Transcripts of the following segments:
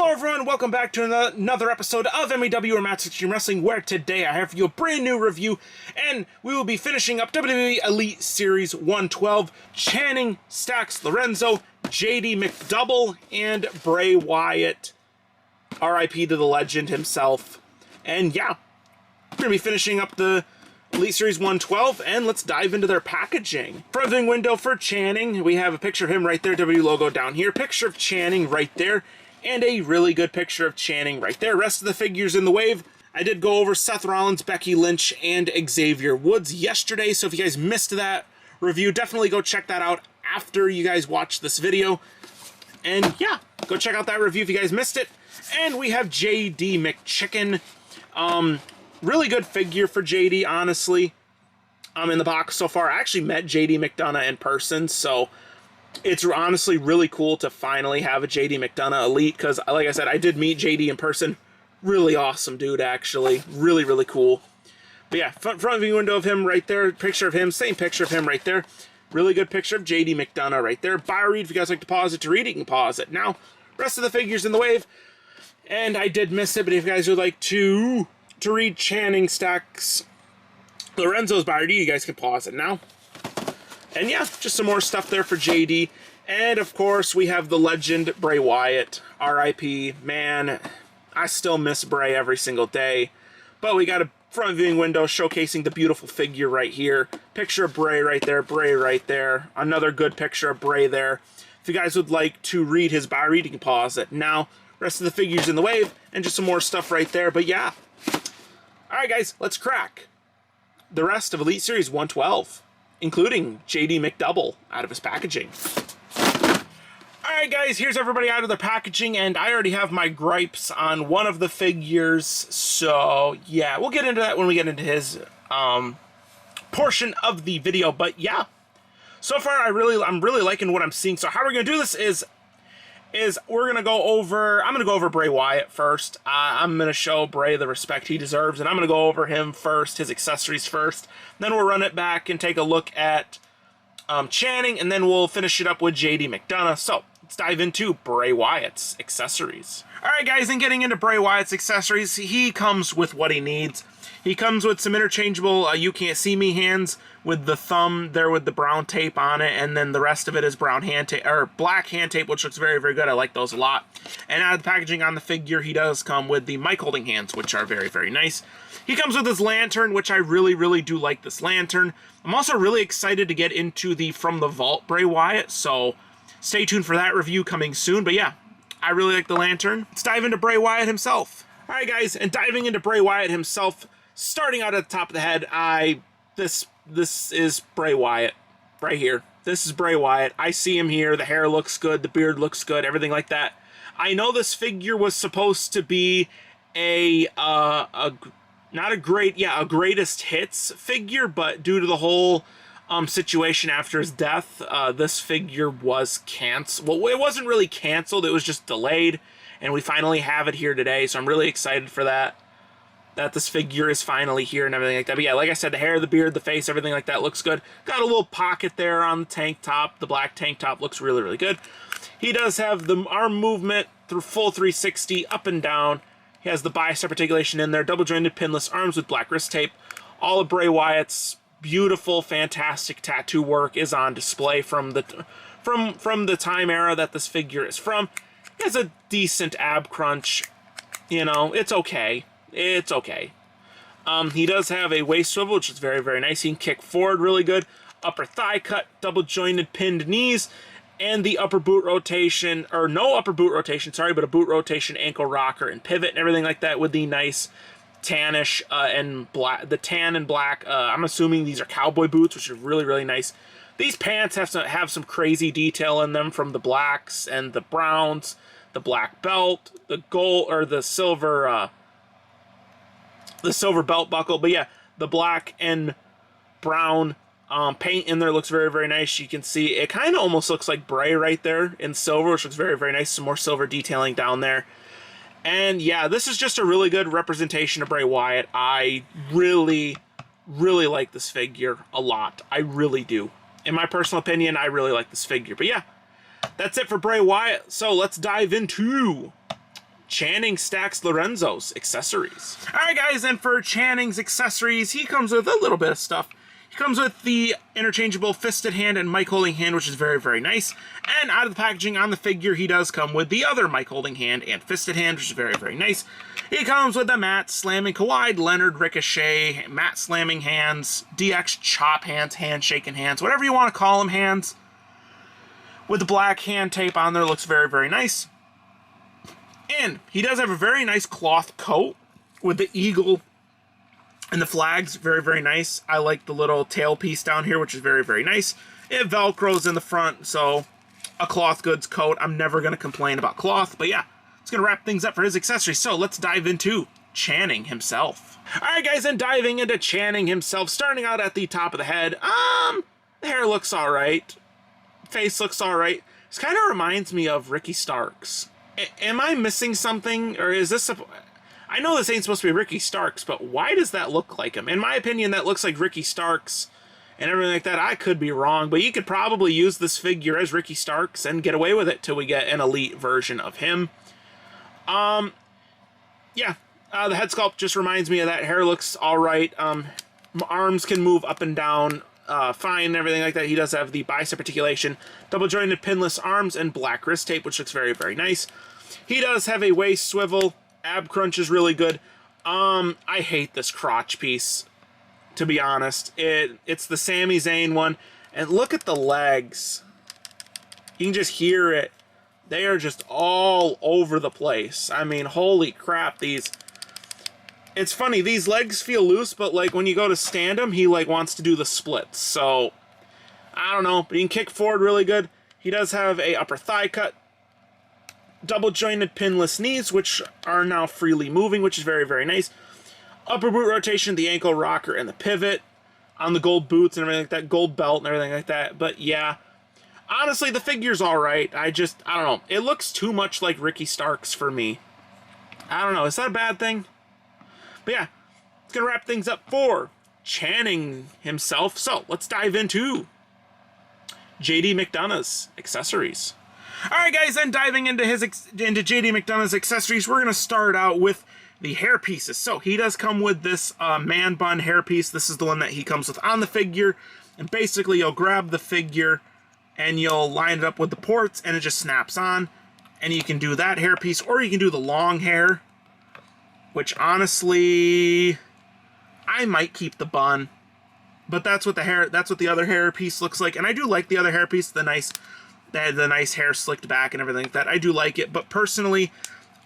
Hello everyone, welcome back to another episode of MEW or Matt's Extreme Wrestling, where today I have for you a brand new review, and we will be finishing up WWE Elite Series 112, Channing Stacks Lorenzo, JD McDouble, and Bray Wyatt, RIP to the legend himself. And yeah, we're going to be finishing up the Elite Series 112, and let's dive into their packaging. Front viewing window for Channing, we have a picture of him right there, WWE logo down here, picture of Channing right there, and a really good picture of Channing right there. Rest of the figures in the wave. I did go over Seth Rollins, Becky Lynch, and Xavier Woods yesterday, so if you guys missed that review, definitely go check that out after you guys watch this video. And yeah, go check out that review if you guys missed it. And we have JD McChicken. Really good figure for JD, honestly. In the box so far. I actually met JD McDonagh in person, so it's honestly really cool to finally have a JD McDonagh Elite, because like I said, I did meet JD in person. Really awesome dude, actually. Really, really cool. But yeah, front view window of him right there. Picture of him, same picture of him right there. Really good picture of JD McDonagh right there. Bio read, if you guys like to pause it to read, you can pause it. Now, rest of the figures in the wave. And I did miss it, but if you guys would like to read Channing Stacks Lorenzo's bio read, you guys can pause it now. And yeah, just some more stuff there for JD. And of course, we have the legend Bray Wyatt, RIP. Man, I still miss Bray every single day. But we got a front viewing window showcasing the beautiful figure right here. Picture of Bray right there, Bray right there. Another good picture of Bray there. If you guys would like to read his bio read, you can pause it now. Rest of the figures in the wave, and just some more stuff right there. But yeah. Alright guys, let's crack the rest of Elite Series 112. Including JD McDouble out of his packaging. Alright guys, here's everybody out of their packaging, and I already have my gripes on one of the figures, so yeah, we'll get into that when we get into his portion of the video. But yeah, so far I'm really liking what I'm seeing. So how we're gonna do this is we're gonna go over, I'm gonna go over Bray Wyatt first. I'm gonna show Bray the respect he deserves, and I'm gonna go over him first, his accessories first. Then we'll run it back and take a look at Channing, and then we'll finish it up with JD McDonagh. So let's dive into Bray Wyatt's accessories. Alright guys, and getting into Bray Wyatt's accessories, he comes with what he needs. He comes with some interchangeable you can't see me hands with the thumb there with the brown tape on it, and then the rest of it is brown hand tape, or black hand tape, which looks very, very good. I like those a lot. And out of the packaging on the figure, he does come with the mic holding hands, which are very, very nice. He comes with his lantern, which I really, really do like this lantern. I'm also really excited to get into the From the Vault Bray Wyatt, so stay tuned for that review coming soon. But yeah, I really like the lantern. Let's dive into Bray Wyatt himself. Alright guys, and diving into Bray Wyatt himself, starting out at the top of the head, this is Bray Wyatt right here. This is Bray Wyatt. I see him here. The hair looks good. The beard looks good. Everything like that. I know this figure was supposed to be a greatest hits figure, but due to the whole situation after his death, this figure was canceled. Well, it wasn't really canceled. It was just delayed, and we finally have it here today. So I'm really excited for that this figure is finally here and everything like that. But yeah, like I said, the hair, the beard, the face, everything like that looks good. Got a little pocket there on the tank top. The black tank top looks really, really good. He does have the arm movement through full 360 up and down. He has the bicep articulation in there. Double jointed pinless arms with black wrist tape. All of Bray Wyatt's beautiful, fantastic tattoo work is on display from the time era that this figure is from. He has a decent ab crunch. You know, it's okay. It's okay. He does have a waist swivel, which is very, very nice. He can kick forward really good. Upper thigh cut, double jointed pinned knees, and the upper boot rotation, or no upper boot rotation, sorry, but a boot rotation, ankle rocker, and pivot, and everything like that with the nice tannish and black, the tan and black. I'm assuming these are cowboy boots, which are really, really nice. These pants have some crazy detail in them, from the blacks and the browns, the black belt, the gold, or the silver belt buckle. But yeah, the black and brown paint in there looks very, very nice. You can see it kind of almost looks like Bray right there in silver, which looks very, very nice. Some more silver detailing down there. And yeah, this is just a really good representation of Bray Wyatt. I really, really like this figure a lot. I really do. In my personal opinion, I really like this figure. But yeah, that's it for Bray Wyatt. So let's dive into Channing stacks Lorenzo's accessories. Alright guys, and for Channing's accessories, he comes with a little bit of stuff. He comes with the interchangeable fisted hand and mic holding hand, which is very, very nice. And out of the packaging on the figure, he does come with the other mic holding hand and fisted hand, which is very, very nice. He comes with the mat slamming Kawhi Leonard Ricochet, mat slamming hands, DX chop hands, handshaking hands, whatever you want to call them, hands. With the black hand tape on there, looks very, very nice. And he does have a very nice cloth coat with the eagle and the flags, very, very nice. I like the little tail piece down here, which is very, very nice. It velcros in the front, so a cloth goods coat. I'm never going to complain about cloth, but yeah, it's going to wrap things up for his accessories. So let's dive into Channing himself. Alright guys, and diving into Channing himself, starting out at the top of the head. The hair looks alright. Face looks alright. This kind of reminds me of Ricky Starks. Am I missing something, or is this I know this ain't supposed to be Ricky Starks, but why does that look like him? In my opinion, that looks like Ricky Starks and everything like that. I could be wrong, but you could probably use this figure as Ricky Starks and get away with it till we get an elite version of him. Yeah, the head sculpt just reminds me of that. Hair looks alright. Arms can move up and down fine and everything like that. He does have the bicep articulation, double jointed pinless arms, and black wrist tape, which looks very, very nice. He does have a waist swivel. Ab crunch is really good. I hate this crotch piece, to be honest. It's the Sami Zayn one. And look at the legs. You can just hear it. They are just all over the place. I mean, holy crap, these... It's funny, these legs feel loose, but like when you go to stand him, he like wants to do the splits. So, I don't know, but he can kick forward really good. He does have a upper thigh cut. Double jointed pinless knees, which are now freely moving, which is very, very nice. Upper boot rotation, the ankle rocker, and the pivot on the gold boots and everything like that. Gold belt and everything like that. But yeah, honestly, the figure's alright. I don't know. It looks too much like Ricky Starks for me. I don't know. Is that a bad thing? But yeah, it's going to wrap things up for Channing himself. So let's dive into JD McDonagh's accessories. Alright guys, and diving into JD McDonagh's accessories, we're going to start out with the hair pieces. So he does come with this man bun hair piece. This is the one that he comes with on the figure. And basically you'll grab the figure and you'll line it up with the ports and it just snaps on. And you can do that hair piece, or you can do the long hair, which honestly, I might keep the bun. But that's what the other hair piece looks like. And I do like the other hair piece, the nice hair slicked back and everything like that. I do like it, but personally,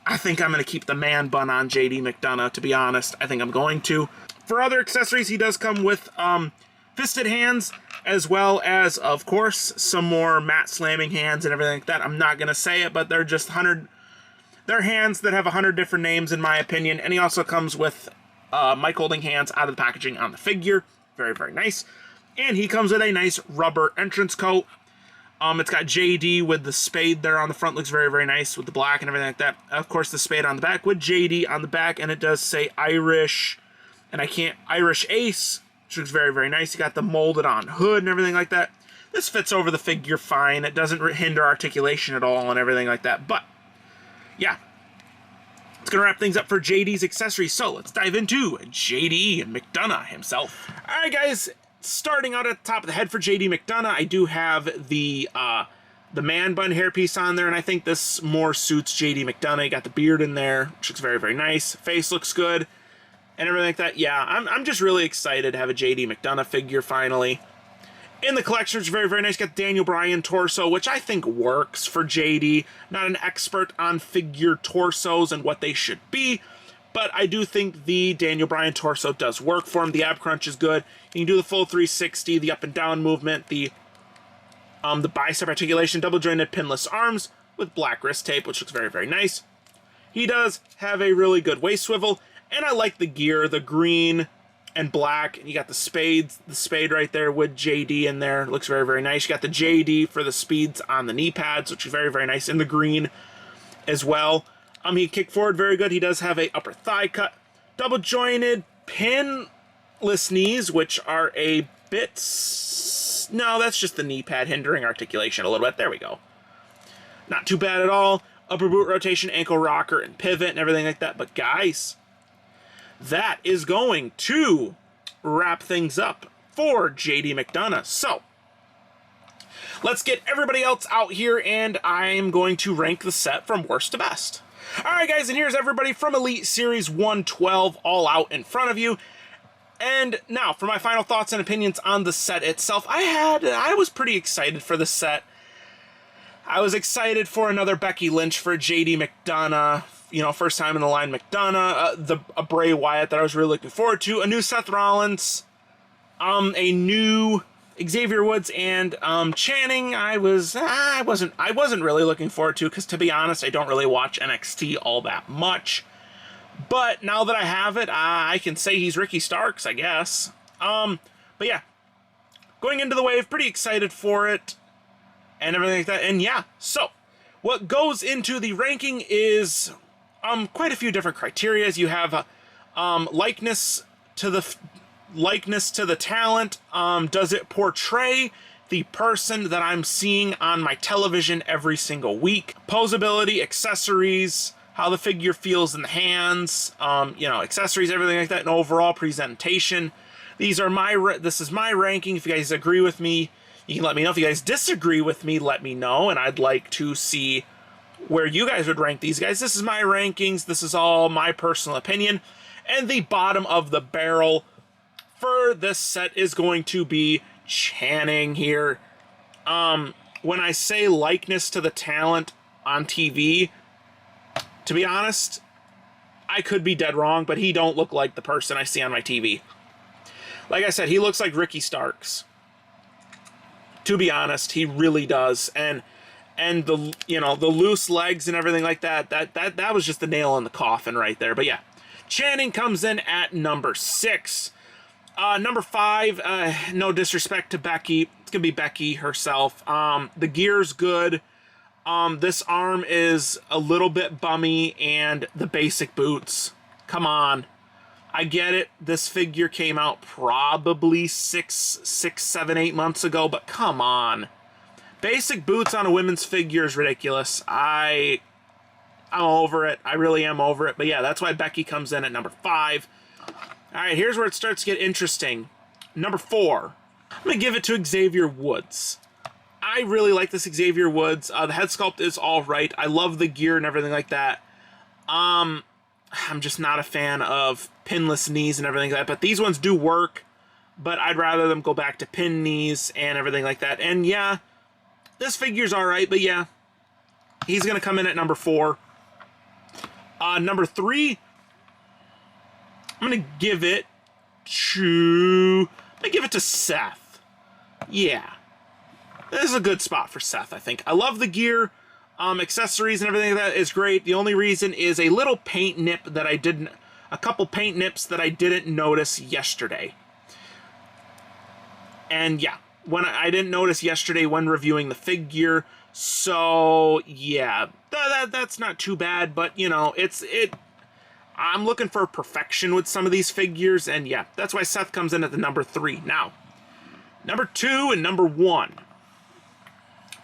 I think I'm going to keep the man bun on JD McDonagh, to be honest. I think I'm going to. For other accessories, he does come with fisted hands, as well as, of course, some more mat slamming hands and everything like that. I'm not going to say it, but they're just they're hands that have 100 different names, in my opinion. And he also comes with mic holding hands out of the packaging on the figure. Very, very nice. And he comes with a nice rubber entrance coat. It's got JD with the spade there on the front. Looks very, very nice with the black and everything like that. Of course, the spade on the back with JD on the back. And it does say Irish, and Irish Ace, which looks very, very nice. You got the molded on hood and everything like that. This fits over the figure fine. It doesn't hinder articulation at all and everything like that. But, yeah. It's going to wrap things up for JD's accessories. So, let's dive into JD McDonagh himself. Alright, guys. Starting out at the top of the head for JD McDonagh, I do have the man bun hairpiece on there, and I think this more suits JD McDonagh. You got the beard in there, which looks very, very nice. Face looks good, and everything like that. Yeah, I'm just really excited to have a JD McDonagh figure finally. In the collection, which is very, very nice, got Daniel Bryan torso, which I think works for JD. Not an expert on figure torsos and what they should be, but I do think the Daniel Bryan torso does work for him. The ab crunch is good. You can do the full 360, the up and down movement, the bicep articulation, double jointed pinless arms with black wrist tape, which looks very, very nice. He does have a really good waist swivel, and I like the gear, the green and black. And you got the spade right there with JD in there. Looks very, very nice. You got the JD for the speeds on the knee pads, which is very, very nice, in the green as well. He kick forward very good. He does have a upper thigh cut, double jointed pinless knees, which are a bit... No, that's just the knee pad hindering articulation a little bit. There we go. Not too bad at all. upper boot rotation, ankle rocker, and pivot and everything like that. But guys, that is going to wrap things up for JD McDonagh. So, let's get everybody else out here, and I'm going to rank the set from worst to best. Alright guys, and here's everybody from Elite Series 112 all out in front of you. And now, for my final thoughts and opinions on the set itself, I was pretty excited for the set. I was excited for another Becky Lynch for JD McDonagh, you know, first time in the line McDonagh, a Bray Wyatt that I was really looking forward to, a new Seth Rollins, a new Xavier Woods, and Channing. I wasn't really looking forward to, because to be honest, I don't really watch NXT all that much. But now that I have it, I can say he's Ricky Starks, I guess. But yeah, going into the wave, pretty excited for it, and everything like that. And yeah, so what goes into the ranking is quite a few different criteria. You have likeness to the talent. Does it portray the person that I'm seeing on my television every single week? Posability, accessories, how the figure feels in the hands, you know, accessories, everything like that, and overall presentation. This is my ranking. If you guys agree with me, you can let me know. If you guys disagree with me, let me know, and I'd like to see where you guys would rank these guys. This is my rankings. This is all my personal opinion. And the bottom of the barrel for this set is going to be Channing here. When I say likeness to the talent on TV, to be honest, I could be dead wrong, but he don't look like the person I see on my TV. Like I said, he looks like Ricky Starks. To be honest, he really does. And the, you know, the loose legs and everything like that, that was just the nail in the coffin right there. But yeah, Channing comes in at number 6. Number 5, no disrespect to Becky. It's gonna be Becky herself. The gear's good. This arm is a little bit bummy, and the basic boots. Come on. I get it. This figure came out probably 6, 7, 8 months ago, but come on. Basic boots on a women's figure is ridiculous. I'm over it. I really am over it. But yeah, that's why Becky comes in at number 5. All right, here's where it starts to get interesting. Number 4. I'm going to give it to Xavier Woods. I really like this Xavier Woods. The head sculpt is all right. I love the gear and everything like that. I'm just not a fan of pinless knees and everything like that. But these ones do work. But I'd rather them go back to pin knees and everything like that. And yeah, this figure's all right. But yeah, he's going to come in at number 4. Number 3, I'm going to give it to Seth. Yeah. This is a good spot for Seth, I think. I love the gear, accessories and everything like that is great. The only reason is a little paint nip that a couple paint nips that I didn't notice yesterday. And yeah, I didn't notice yesterday when reviewing the figure. So yeah, that's not too bad, but you know, I'm looking for perfection with some of these figures, and yeah, that's why Seth comes in at the number 3. Now, number 2 and number 1.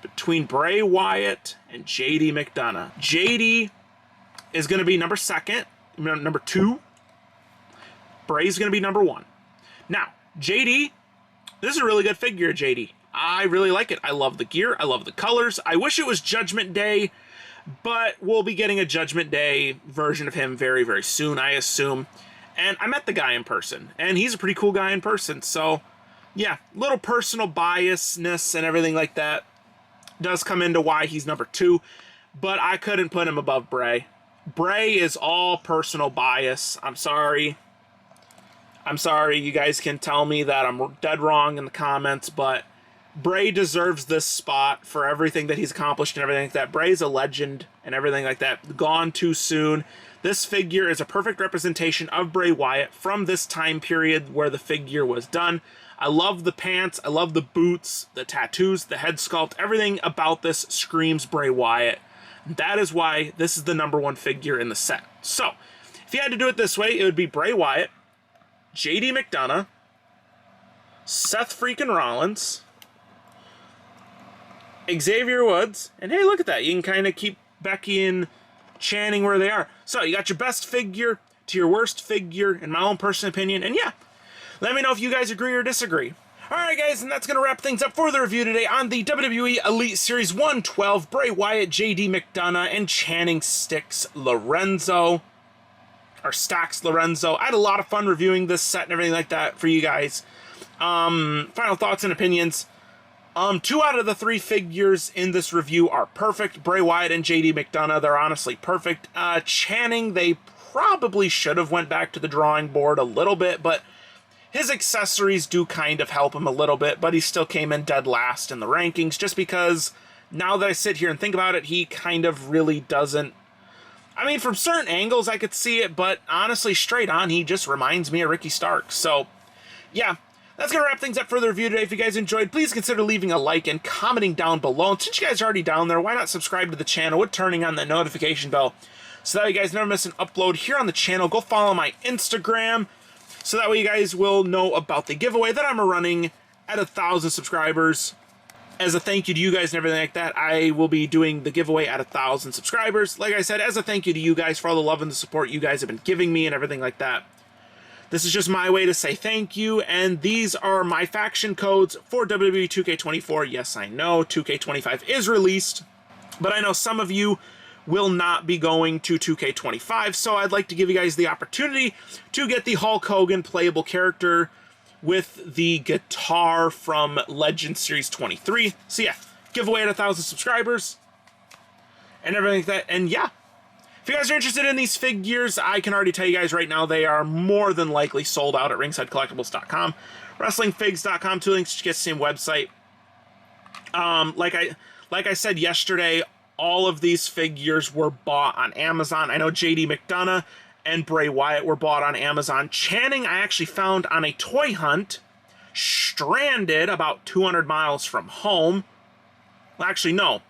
Between Bray Wyatt and JD McDonagh. JD is going to be number 2. Bray's going to be number 1. Now, JD, this is a really good figure, JD. I really like it. I love the gear. I love the colors. I wish it was Judgment Day, but we'll be getting a Judgment Day version of him very, very soon, I assume. And I met the guy in person, and he's a pretty cool guy in person. So, yeah, little personal biasness and everything like that does come into why he's number 2, but I couldn't put him above Bray. Bray is all personal bias. I'm sorry. You guys can tell me that I'm dead wrong in the comments, but Bray deserves this spot for everything that he's accomplished and everything like that. Bray's a legend and everything like that. Gone too soon. This figure is a perfect representation of Bray Wyatt from this time period where the figure was done. I love the pants, I love the boots, the tattoos, the head sculpt, everything about this screams Bray Wyatt. That is why this is the number 1 figure in the set. So, if you had to do it this way, it would be Bray Wyatt, JD McDonagh, Seth freaking Rollins, Xavier Woods, and hey, look at that. You can kind of keep Becky and Channing where they are. So you got your best figure to your worst figure, in my own personal opinion. And yeah, let me know if you guys agree or disagree. Alright guys, and that's going to wrap things up for the review today on the WWE Elite Series 112, Bray Wyatt, JD McDonagh, and Channing Stacks Lorenzo. I had a lot of fun reviewing this set and everything like that for you guys. Final thoughts and opinions. 2 out of the 3 figures in this review are perfect. Bray Wyatt and JD McDonagh, they're honestly perfect. Channing, they probably should have went back to the drawing board a little bit, but his accessories do kind of help him a little bit, but he still came in dead last in the rankings, just because now that I sit here and think about it, he kind of really doesn't. I mean, from certain angles I could see it, but honestly, straight on, he just reminds me of Ricky Starks. So, yeah, that's going to wrap things up for the review today. If you guys enjoyed, please consider leaving a like and commenting down below. And since you guys are already down there, why not subscribe to the channel with turning on the notification bell so that you guys never miss an upload here on the channel. Go follow my Instagram, so that way you guys will know about the giveaway that I'm running at 1,000 subscribers. As a thank you to you guys and everything like that, I will be doing the giveaway at 1,000 subscribers. Like I said, as a thank you to you guys for all the love and the support you guys have been giving me and everything like that. This is just my way to say thank you, and these are my faction codes for WWE 2K24. Yes, I know 2K25 is released, but I know some of you will not be going to 2K25, so I'd like to give you guys the opportunity to get the Hulk Hogan playable character with the guitar from Legend Series 23. So yeah, giveaway at 1,000 subscribers and everything like that. And yeah, if you guys are interested in these figures, I can already tell you guys right now they are more than likely sold out at ringsidecollectibles.com. Wrestlingfigs.com, 2 links to get the same website. Like I said yesterday, all of these figures were bought on Amazon. I know JD McDonagh and Bray Wyatt were bought on Amazon. Channing I actually found on a toy hunt, stranded about 200 miles from home. Well, actually, no.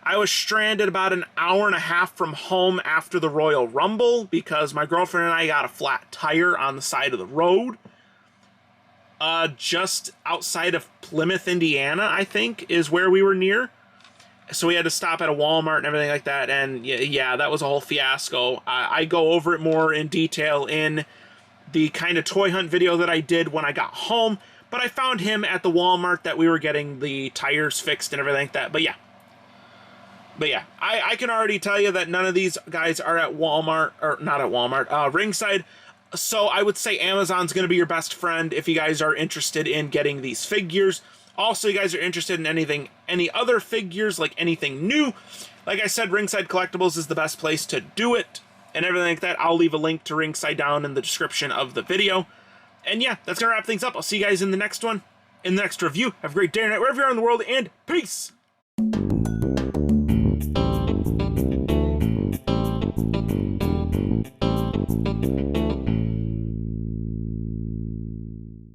I was stranded about an hour and a half from home after the Royal Rumble because my girlfriend and I got a flat tire on the side of the road. Just outside of Plymouth, Indiana, I think, is where we were near. So we had to stop at a Walmart and everything like that, and yeah, that was a whole fiasco. I go over it more in detail in the kind of toy hunt video that I did when I got home, but I found him at the Walmart that we were getting the tires fixed and everything like that. But yeah, I can already tell you that none of these guys are at Walmart, or not at Walmart, Ringside. So I would say Amazon's going to be your best friend if you guys are interested in getting these figures. Also, you guys are interested in any other figures, like anything new, like I said, Ringside Collectibles is the best place to do it, and everything like that. I'll leave a link to Ringside down in the description of the video. And yeah, that's going to wrap things up. I'll see you guys in the next one, in the next review. Have a great day or night, wherever you are in the world, and peace!